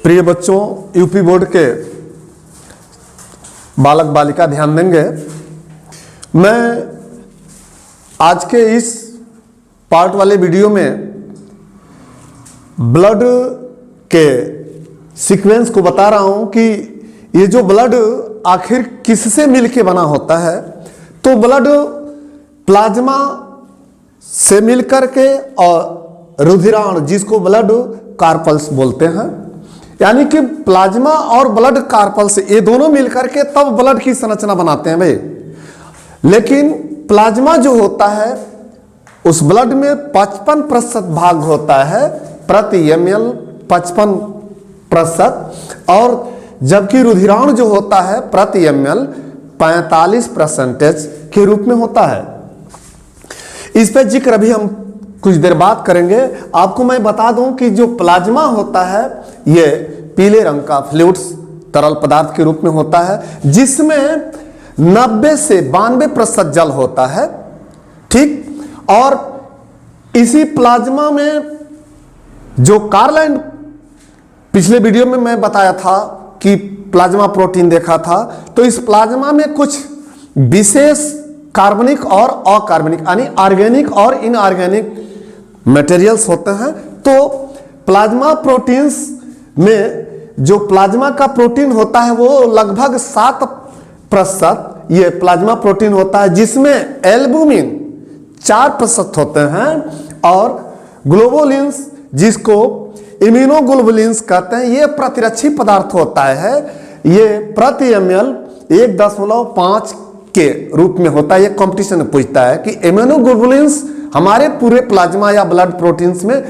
प्रिय बच्चों, UP board के बालक बालिका ध्यान देंगे। मैं आज के इस पार्ट वाले वीडियो में ब्लड के सीक्वेंस को बता रहा हूं कि ये जो ब्लड आखिर किससे मिलके बना होता है। तो ब्लड प्लाज्मा से मिलकर के और रुधिराण, जिसको ब्लड कार्पल्स बोलते हैं, यानी कि प्लाज्मा और ब्लड कार्पल्स ये दोनों मिलकर के तब ब्लड की संरचना बनाते हैं भाई। लेकिन प्लाज्मा जो होता है उस ब्लड में 55% भाग होता है प्रति ml, 55%, और जबकि रुधिराण जो होता है प्रति ml 45% के रूप में होता है। इस पे जिक्र अभी हम कुछ देर बात करेंगे। आपको मैं बता दूं कि जो प्लाज्मा होता है ये पीले रंग का फ्लूइड्स तरल पदार्थ के रूप में होता है, जिसमें 90 से 92% जल होता है, ठीक। और इसी प्लाज्मा में जो कार्लाइन, पिछले वीडियो में मैं बताया था कि प्लाज्मा प्रोटीन देखा था, तो इस प्लाज्मा में कुछ विशेष कार्बनिक और अकार्बनिक यानी ऑर्गेनिक और इनऑर्गेनिक मटेरियल्स होते हैं। तो प्लाज्मा प्रोटीन्स में जो प्लाज्मा का प्रोटीन होता है वो लगभग 7% ये प्लाज्मा प्रोटीन होता है, जिसमें एल्बुमिन 4% होते हैं और ग्लोबुलिन्स, जिसको इम्यूनोग्लोबुलिन्स कहते हैं, ये प्रतिरक्षी पदार्थ होता है। ये प्रति ml 1.5 के रूप में होता है। ये कंपटीशन में पूछता है कि इम्यूनोग्लोबुलिन्स हमारे पूरे प्लाज्मा या ब्लड प्रोटीन्स में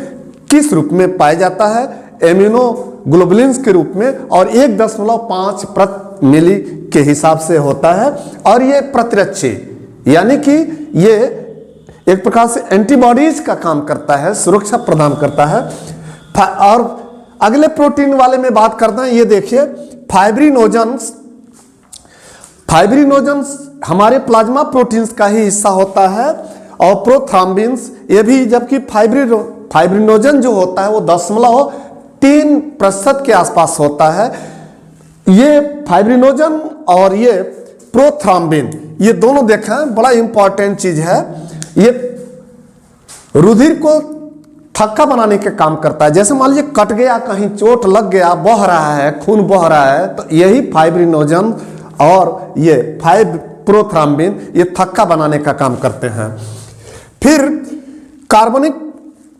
किस रूप में पाया जाता है, इम्यूनोग्लोबुलिन्स के रूप में, और 1.5 प्रति मिली के हिसाब से होता है। और ये प्रतिरक्षी यानी कि ये एक प्रकार से एंटीबॉडीज का काम करता है, सुरक्षा प्रदान करता है। और अगले प्रोटीन वाले में बात करते हैं। ये देखिए फाइब्रिनोजेंस। फाइब्रिनोजेंस हमारे प्लाज्मा प्रोटीन्स का ही हिस्सा होता है, और प्रोथ्रम्बिन्स ये भी, जबकि फाइब्रिनोजन जो होता है वो 0.3% के आसपास होता है। ये फाइब्रिनोजन और ये प्रोथ्रम्बिन, ये दोनों देखें, बड़ा इंपॉर्टेंट चीज है। ये रुधिर को थक्का बनाने के काम करता है। जैसे मान लीजिए कट गया, कहीं चोट लग गया, बह रहा है, खून बह रहा है, तो यही फाइब्रिनोजन और ये प्रोथ्रम्बिन ये थक्का बनाने का काम करते हैं। फिर कार्बनिक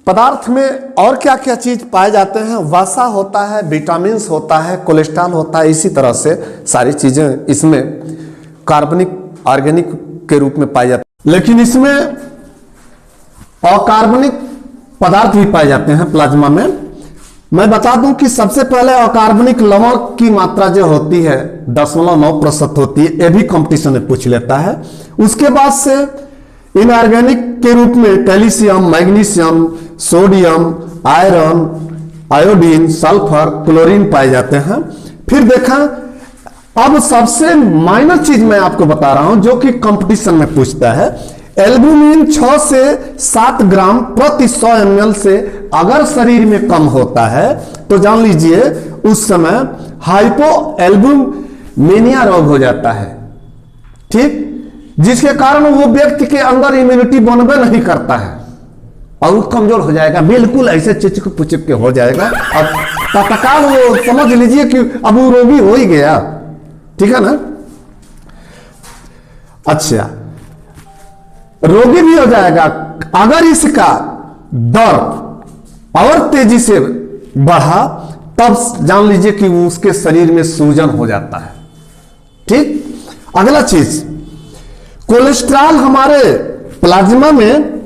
पदार्थ में और क्या क्या चीज पाए जाते हैं? वसा होता है, विटामिन होता है, कोलेस्ट्रॉल होता है, इसी तरह से सारी चीजें इसमें कार्बनिक ऑर्गेनिक के रूप में पाई जाती है। लेकिन इसमें अकार्बनिक पदार्थ भी पाए जाते हैं प्लाज्मा में। मैं बता दूं कि सबसे पहले अकार्बनिक लवण की मात्रा जो होती है 0.9% होती है, ये भी कंपटीशन में पूछ लेता है। उसके बाद से इनऑर्गेनिक के रूप में calcium, magnesium, sodium, iron, iodine, sulphur, chlorine पाए जाते हैं। फिर देखा, अब सबसे माइनर चीज मैं आपको बता रहा हूं जो कि कंपटीशन में पूछता है। एल्बुमिन 6 से 7 ग्राम प्रति 100 ml से अगर शरीर में कम होता है तो जान लीजिए उस समय हाइपो एल्बुमिनिया रोग हो जाता है, ठीक, जिसके कारण वो व्यक्ति के अंदर इम्यूनिटी बनबे नहीं करता है और वो कमजोर हो जाएगा, बिल्कुल ऐसे चिचक पुचक के हो जाएगा। और तत्काल वो समझ लीजिए कि अब वो रोगी हो ही गया, ठीक है ना। अच्छा, रोगी भी हो जाएगा अगर इसका दर और तेजी से बढ़ा, तब जान लीजिए कि उसके शरीर में सूजन हो जाता है, ठीक। अगला चीज, कोलेस्ट्रॉल हमारे प्लाज्मा में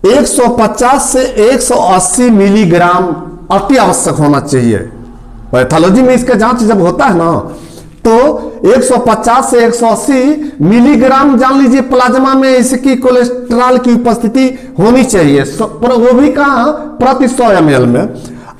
150 से 180 मिलीग्राम अति आवश्यक होना चाहिए। पैथोलॉजी में इसका जांच जब होता है ना, तो 150 से 180 मिलीग्राम जान लीजिए प्लाज्मा में इसकी कोलेस्ट्रॉल की उपस्थिति होनी चाहिए, पर वो भी कहां, प्रति 100 ml में।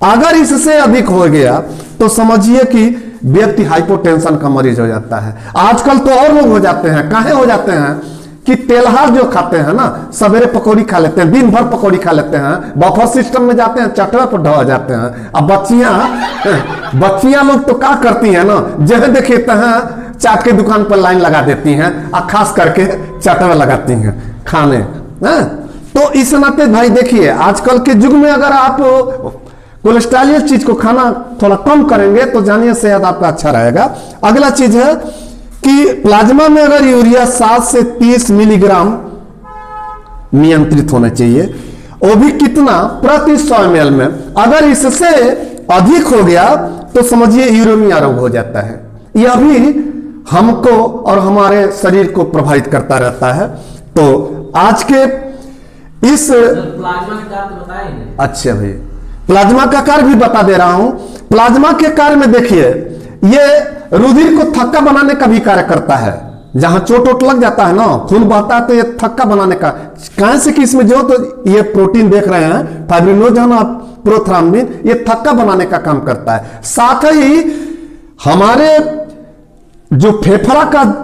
अगर इससे अधिक हो गया तो समझिए कि व्यक्ति हाइपोटेंशन का मरीज हो जाता है। आजकल तो और लोग हो जाते हैं, काहे हो जाते हैं कि तेलहार जो खाते हैं ना, सवेरे पकौड़ी खा लेते हैं, दिन भर पकौड़ी खा लेते हैं, बफर सिस्टम में जाते हैं, चटवे पर ढवा जाते हैं। अब बच्चियां लोग तो क्या करती हैं ना, जैसे देखिए चाट की दुकान पर लाइन लगा देती हैं और खास करके चटवे लगाती हैं खाने। तो इस नाते भाई देखिए, आजकल के युग में अगर आप कोलेस्ट्रॉल चीज को खाना थोड़ा कम करेंगे तो जानिए सेहत आपका अच्छा रहेगा। अगला चीज है कि प्लाज्मा में अगर यूरिया 7 से 30 मिलीग्राम नियंत्रित होना चाहिए, वो भी कितना, प्रति 100 ml में। अगर इससे अधिक हो गया तो समझिए यूरेमिया रोग हो जाता है। यह भी हमको और हमारे शरीर को प्रभावित करता रहता है। तो आज के इस प्लाज्मा का कार्य बताएंगे। अच्छा भाई, प्लाज्मा का कार्य भी बता दे रहा हूं। प्लाज्मा के कार्य में देखिए, ये रुधिर को थक्का बनाने का भी कार्य करता है। जहां चोट वोट लग जाता है ना, खून बहता है, तो ये थक्का बनाने का, कहां से कि इसमें जो तो ये प्रोटीन देख रहे हैं फाइब्रिनोजन और प्रोथ्राम्बिन, ये थक्का बनाने का काम करता है। साथ ही हमारे जो फेफड़ा का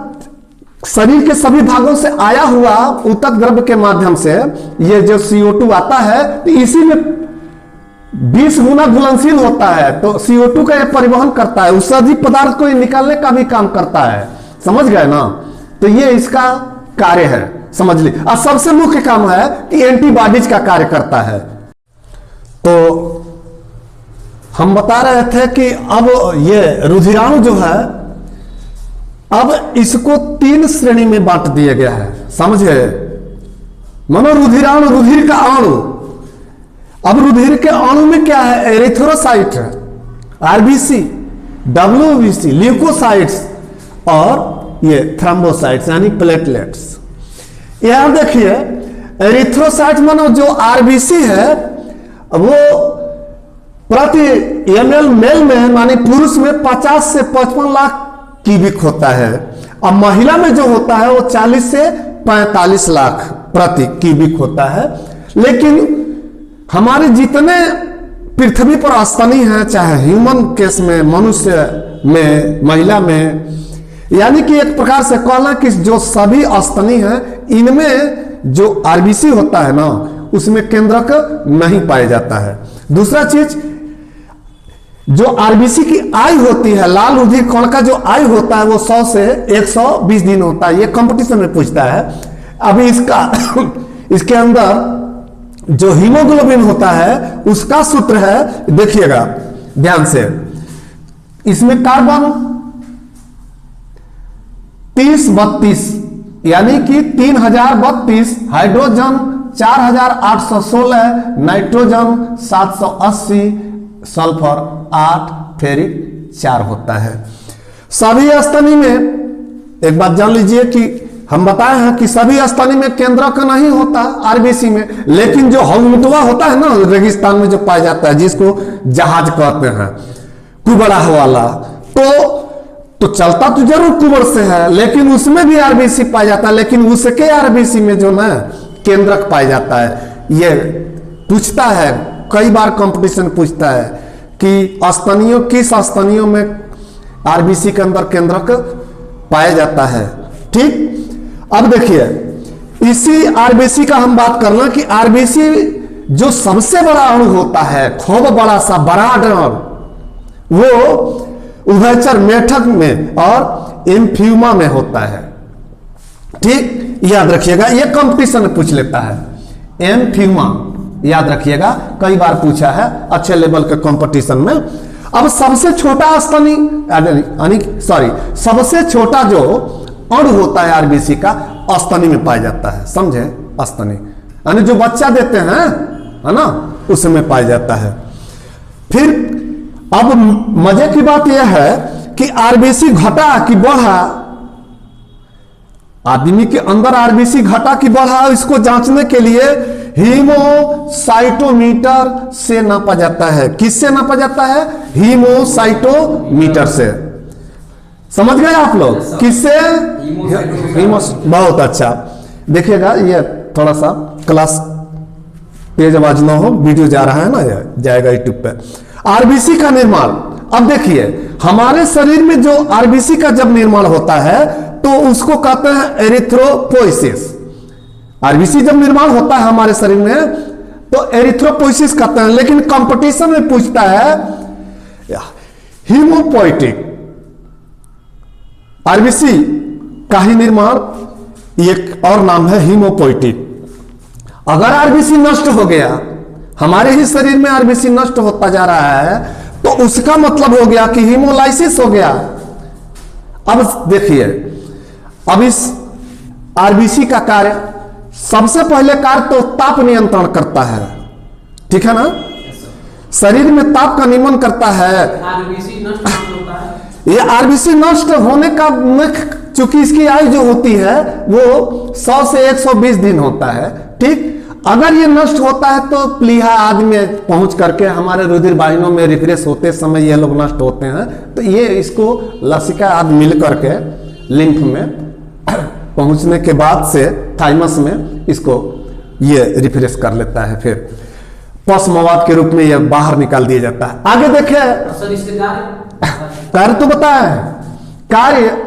शरीर के सभी भागों से आया हुआ ऊतक द्रव्य के माध्यम से ये जो CO2 आता है, तो इसी में 20 गुना घुलनशील होता है। तो CO2 का ये परिवहन करता है, उत्सर्जित पदार्थ को निकालने का भी काम करता है। समझ गए ना? तो ये इसका कार्य है, समझ ली। और सबसे मुख्य काम है कि एंटीबॉडीज का कार्य करता है। तो हम बता रहे थे कि अब ये रुधिराणु जो है, अब इसको 3 श्रेणी में बांट दिया गया है, समझे? मानो रुधिराणु, रुधिर का अणु। अब रुधिर के अणु में क्या है? एरिथ्रोसाइट, आरबीसी, डब्ल्यूबीसी, ल्यूकोसाइट्स और ये थ्रोम्बोसाइट्स यानी प्लेटलेट्स। यहां देखिए, एरिथ्रोसाइट मानो जो आरबीसी है, वो प्रति ml मेल में मानी पुरुष में 50 से 55 लाख क्यूबिक होता है, और महिला में जो होता है वो 40 से 45 लाख प्रति क्यूबिक होता है। लेकिन हमारे जितने पृथ्वी पर स्तनी हैं, चाहे ह्यूमन केस में, मनुष्य में, महिला में, यानी कि एक प्रकार से कहना कि जो सभी स्तनी हैं, इनमें जो आरबीसी होता है ना, उसमें केंद्रक नहीं पाया जाता है। दूसरा चीज, जो आरबीसी की आयु होती है, लाल रुधिर कण का जो आयु होता है, वो 100 से 120 दिन होता है। ये कंपटीशन में पूछता है। अभी इसके अंदर जो हीमोग्लोबिन होता है, उसका सूत्र है, देखिएगा ध्यान से, इसमें कार्बन 3032 यानी कि 3032, हाइड्रोजन 4816, नाइट्रोजन 780, सल्फर 8, फेरिक 4 होता है। सभी स्तनी में एक बात जान लीजिए कि हम बताए हैं कि सभी स्तनी में केंद्रक नहीं होता आरबीसी में, लेकिन जो हौमुटवा होता है ना, रेगिस्तान में जो पाया जाता है, जिसको जहाज कहते हैं, कुबड़ा वाला, तो चलता तो जरूर कुबड़ से है, लेकिन उसमें भी आरबीसी पाया जाता है। लेकिन उसके आरबीसी में जो ना केंद्रक पाया जाता है। ये पूछता है, कई बार कंपटीशन पूछता है कि स्तनियों, किस स्तनियों में आरबीसी के अंदर केंद्रक पाया जाता है। ठीक, अब देखिए, इसी आरबीसी का हम बात करना कि आरबीसी जो सबसे बड़ा अणु होता है, खूब बड़ा सा बराड अणु, वो उभयचर मेढक में और एम्फियुमा में होता है। ठीक, याद रखिएगा, ये कंपटीशन में पूछ लेता है। एम्फियुमा याद रखिएगा, कई बार पूछा है अच्छे लेवल के कंपटीशन में। अब सबसे छोटा स्तनी, सबसे छोटा जो अणु होता है आरबीसी का, स्तनी में पाया जाता है। समझे? स्तनी यानी जो बच्चा देते हैं, है ना, उसमें पाया जाता है। फिर अब मजे की बात यह है कि आरबीसी घटा कि बढ़ा, आदमी के अंदर आरबीसी घटा कि बढ़ा, इसको जांचने के लिए हीमोसाइटोमीटर से नापा जाता है। किससे नापा जाता है? हीमोसाइटोमीटर से। समझ गए आप लोग? किससे? बहुत अच्छा। देखिएगा, ये थोड़ा सा क्लास तेज आवाज ना हो, वीडियो जा रहा है ना, जाएगा यूट्यूब पे। आरबीसी का निर्माण, अब देखिए हमारे शरीर में जो आरबीसी का जब निर्माण होता है तो उसको कहते हैं एरिथ्रोपोइसिस। आरबीसी जब निर्माण होता है हमारे शरीर में तो एरिथ्रोपोइसिस कहते हैं, लेकिन कंपटीशन में पूछता है हीमोपोइटिक। आरबीसी का ही निर्माण एक और नाम है हीमोपोइटिक। अगर आरबीसी नष्ट हो गया, हमारे ही शरीर में आरबीसी नष्ट होता जा रहा है तो उसका मतलब हो गया कि हीमोलाइसिस हो गया। अब देखिए, अब इस आरबीसी का कार्य, सबसे पहले कार्य तो ताप नियंत्रण करता है, ठीक है ना, शरीर में ताप का नियमन करता है। आरबीसी नष्ट होता है। ये आरबीसी नष्ट होने का मुख्य, चूंकि इसकी आयु जो होती है वो 100 से 120 दिन होता है, ठीक। अगर ये नष्ट होता है तो प्लीहा आदि में पहुंच करके हमारे रुधिर वाहिनियों में रिफ्रेश होते समय ये लोग नष्ट होते हैं, तो ये इसको लसिका आदि मिल करके लिम्फ में पहुंचने के बाद से थाइमस में इसको ये रिफ्रेश कर लेता है, फिर पस मवाद के रूप में ये बाहर निकाल दिया जाता है। आगे देखे सर इसके कार्य तो बताया, कार्य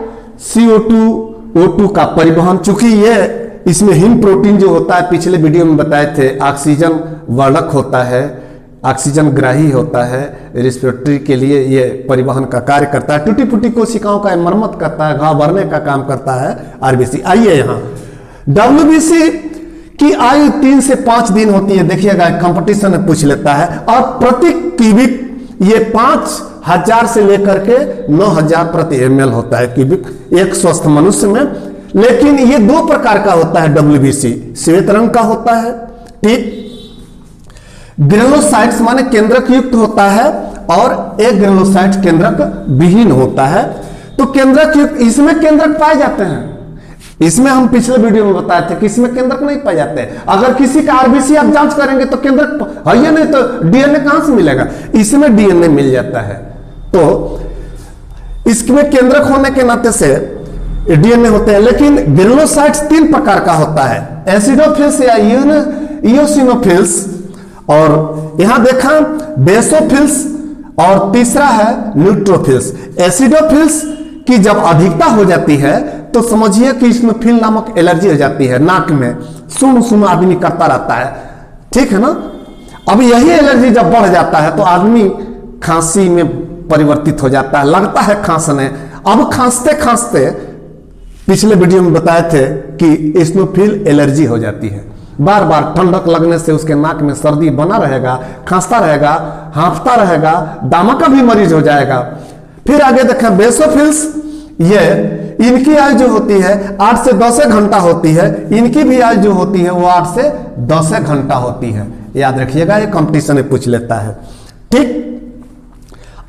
CO2 O2 का परिवहन, चूंकि ये इसमें हिम प्रोटीन जो होता है पिछले वीडियो में बताए थे, ऑक्सीजन वर्णक होता है, ऑक्सीजन ग्राही होता है, रेस्पिरेटरी के लिए ये परिवहन का कार्य करता है, टूटी फूटी कोशिकाओं का मरम्मत करता है, घाव भरने का काम करता है आरबीसी। आइए यहाँ WBC की आयु 3 से 5 दिन होती है, देखिएगा कंपटीशन में पूछ लेता है, और प्रति क्यूबिक ये 5000 से लेकर के 9000 प्रति ml होता है क्यूबिक एक स्वस्थ मनुष्य में। लेकिन ये 2 प्रकार का होता है WBC, श्वेत रंग का होता है, ठीक। ग्रेनुलोसाइट्स माने केंद्रक युक्त होता है और एक ग्रेनुलोसाइट केंद्रक विहीन होता है। तो केंद्रक युक्त, इसमें केंद्रक पाए जाते हैं, इसमें हम पिछले वीडियो में बताए थे कि इसमें केंद्रक नहीं पाए जाते। अगर किसी का आरबीसी आप जांच करेंगे तो केंद्रक है या नहीं, तो डीएनए कहां से मिलेगा, इसमें डीएनए मिल जाता है। तो इसमें केंद्रक होने के नाते से डीएनए होते हैं। लेकिन ग्रेनुलोसाइट्स 3 प्रकार का होता है, एसिडोफिल्स या इयोसिनोफिल्स, और यहां देखा बेसोफिल्स, और तीसरा है न्यूट्रोफिल्स। एसिडोफिल्स की जब अधिकता हो जाती है तो समझिए कि इसमें फिल नामक एलर्जी हो जाती है, नाक में सुन सुन आदमी करता रहता है, ठीक है ना। अब यही एलर्जी जब बढ़ जाता है तो आदमी खांसी में परिवर्तित हो जाता है, लगता है खांसने। अब खांसते खांसते पिछले वीडियो में बताए थे कि इसनोफिल एलर्जी हो जाती है, बार बार ठंडक लगने से उसके नाक में सर्दी बना रहेगा, खांसता रहेगा, हाँफता रहेगा, दामा का भी मरीज हो जाएगा। फिर आगे देखें बेसोफिल्स, ये इनकी आयु जो होती है 8 से 10 घंटा होती है, इनकी भी आयु जो होती है वो 8 से 10 घंटा होती है, याद रखिएगा, ये कंपटीशन में पूछ लेता है, ठीक।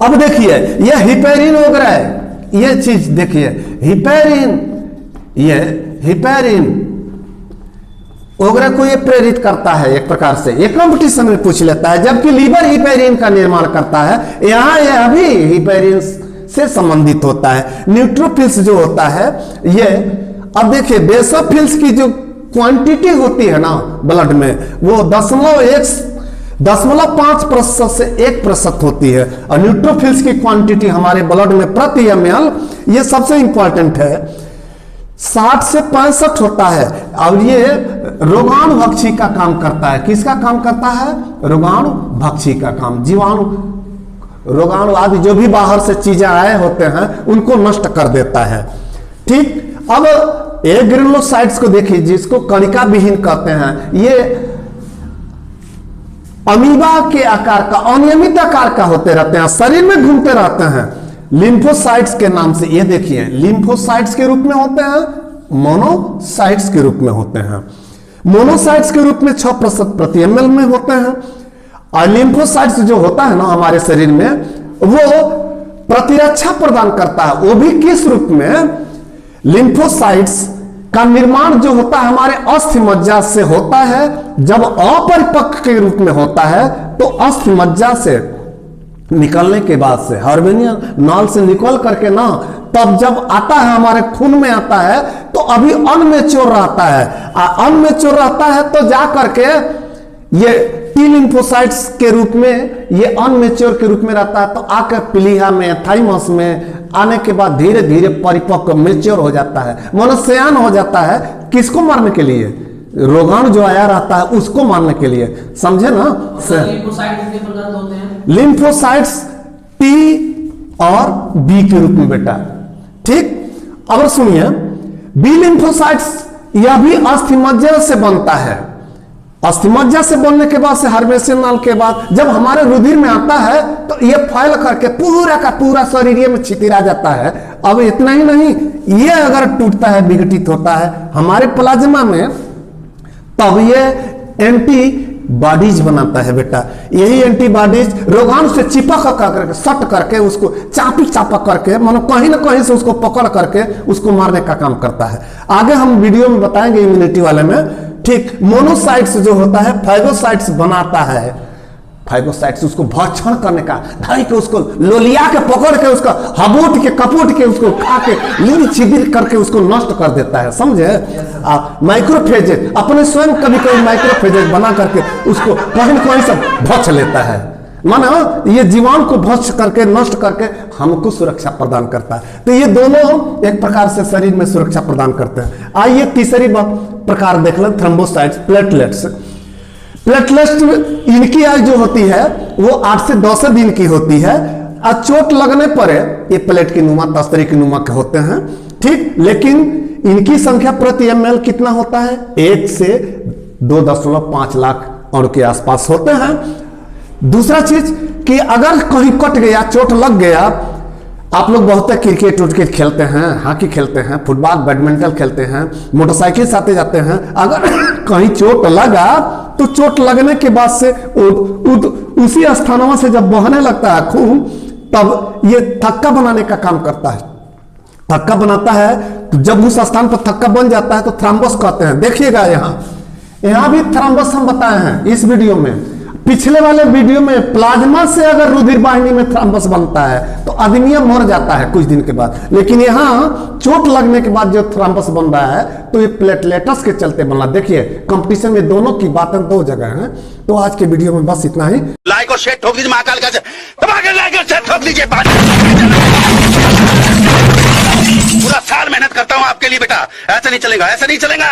अब देखिए ये हिपेरिन वगैरह है, ये चीज देखिए हिपेरिन, ये हिपेरिन वगैरह को ये प्रेरित करता है एक प्रकार से, ये कंपटीशन में पूछ लेता है। जबकि लीवर हिपेरिन का निर्माण करता है, यहां यह भी हिपेरिन से संबंधित होता है। न्यूट्रोफिल्स जो होता है ये, अब देखिए बेसोफिल्स की जो क्वांटिटी होती है ना ब्लड में वो 0.5% से 1% होती है, और न्यूट्रोफिल्स की क्वांटिटी हमारे ब्लड में प्रति ml, ये सबसे इंपॉर्टेंट है, 60 से 65 होता है। और ये रोगाणुभक्षी का काम करता है, किसका काम करता है, रोगाणुभक्षी का काम, जीवाणु रोगाणु आदि जो भी बाहर से चीजें आए होते हैं उनको नष्ट कर देता है, ठीक। अब एक ग्रेनुलोसाइट्स को देखिए जिसको कणिका विहीन कहते हैं, ये अमीबा के आकार का, अनियमित आकार का होते रहते हैं, शरीर में घूमते रहते हैं, लिम्फोसाइट्स के नाम से। ये देखिए लिम्फोसाइट्स के रूप में होते हैं, मोनोसाइट्स के रूप में होते हैं। मोनोसाइट्स के रूप में 6% प्रति ml में होते हैं, और लिम्फोसाइट्स जो होता है ना हमारे शरीर में वो प्रतिरक्षा प्रदान करता है। वो भी किस रूप में, लिम्फोसाइट्स का निर्माण जो होता है हमारे अस्थि मज्जा से होता है। जब अपरिपक्व के रूप में होता है तो अस्थि मज्जा से निकलने के बाद से, हार्मोनियन नाल से निकल करके ना, तब जब आता है हमारे खून में आता है तो अभी अनमेच्योर रहता है, अनमेच्योर रहता है तो जा करके ये टी लिम्फोसाइट्स के रूप में ये अनमेच्योर के रूप में रहता है, तो आकर प्लीहा में, थाइमस में आने के बाद धीरे धीरे परिपक्व मेच्योर हो जाता है, मनुष्ययान हो जाता है। किसको मारने के लिए? रोगाणु जो आया रहता है उसको मारने के लिए, समझे ना? लिम्फोसाइट कितने प्रकार के होते हैं? लिम्फोसाइट्स टी और बी के रूप में बेटा, ठीक। अब सुनिए, बी लिम्फोसाइट्स यह भी अस्थिमज्जा से बनता है। अस्थिमज्जा से बनने के बाद से हार्वेशन नाल के बाद जब हमारे रुधिर में आता है तो ये फैल करके पूरा का पूरा शरीर में छितिरा जाता है। अब इतना ही नहीं, ये अगर टूटता है, विघटित होता है हमारे प्लाज्मा में, तब ये एंटीबॉडीज बनाता है बेटा। यही एंटीबॉडीज रोगाणु से चिपक करके, सट करके, उसको चापक करके, मानो कहीं ना कहीं से उसको पकड़ करके उसको मारने का काम करता है। आगे हम वीडियो में बताएंगे इम्यूनिटी वाले में, ठीक। मोनोसाइट्स जो होता है फाइगोसाइट्स बनाता है। फाइगोसाइट्स उसको भक्षण करने का, धर के उसको लोलिया के पकड़ के, उसका हबोट के कपोट के, उसको खा के लील छिदिर करके उसको नष्ट कर देता है, समझे? माइक्रोफेजेज अपने स्वयं कभी कभी माइक्रोफेजेज बना करके उसको कहीं कहीं से भक्ष लेता है। मानो ये जीवाणु को भक्ष करके, नष्ट करके हमको सुरक्षा प्रदान करता है। तो ये दोनों एक प्रकार से शरीर में सुरक्षा प्रदान करते हैं। आइए तीसरी प्रकार देख लें, थ्रोम्बोसाइट्स, प्लेटलेट्स। प्लेटलेट्स इनकी आयु जो होती है वो 8 से 10 दिन की होती है। और चोट लगने पर ये प्लेट की नुमा, तस्तरी की नुमा के होते हैं, ठीक। लेकिन इनकी संख्या प्रति ml कितना होता है? 1 से 2.5 लाख अणु के आसपास होते हैं। दूसरा चीज कि अगर कहीं कट गया, चोट लग गया, आप लोग बहुत क्रिकेट उर्केट खेलते हैं, हॉकी खेलते हैं, फुटबॉल बैडमिंटन खेलते हैं, मोटरसाइकिल से आते जाते हैं, अगर कहीं चोट लगा तो चोट लगने के बाद से उसी स्थानों से जब बहने लगता है खून, तब ये थक्का बनाने का काम करता है। थक्का बनाता है, तो जब उस स्थान पर थक्का बन जाता है तो थ्रम्बस कहते हैं। देखिएगा यहां भी थ्रम्बस हम बताए हैं इस वीडियो में। पिछले वाले वीडियो में प्लाज्मा से अगर रुधिर वाहिनी में थ्रम्बस बनता है तो आदमी मर जाता है कुछ दिन के बाद, लेकिन यहाँ चोट लगने के बाद जो थ्रम्बस बन रहा है तो ये प्लेटलेट्स के चलते बन रहा। देखिए कंपटीशन में दोनों की बातें दो जगह हैं। तो आज के वीडियो में बस इतना ही। लाइक और शेयर ठोक दीजिए, महाकाल का लाइक और शेयर ठोक दीजिए। पूरा साल मेहनत करता हूँ आपके लिए बेटा, ऐसा नहीं चलेगा, ऐसा नहीं चलेगा।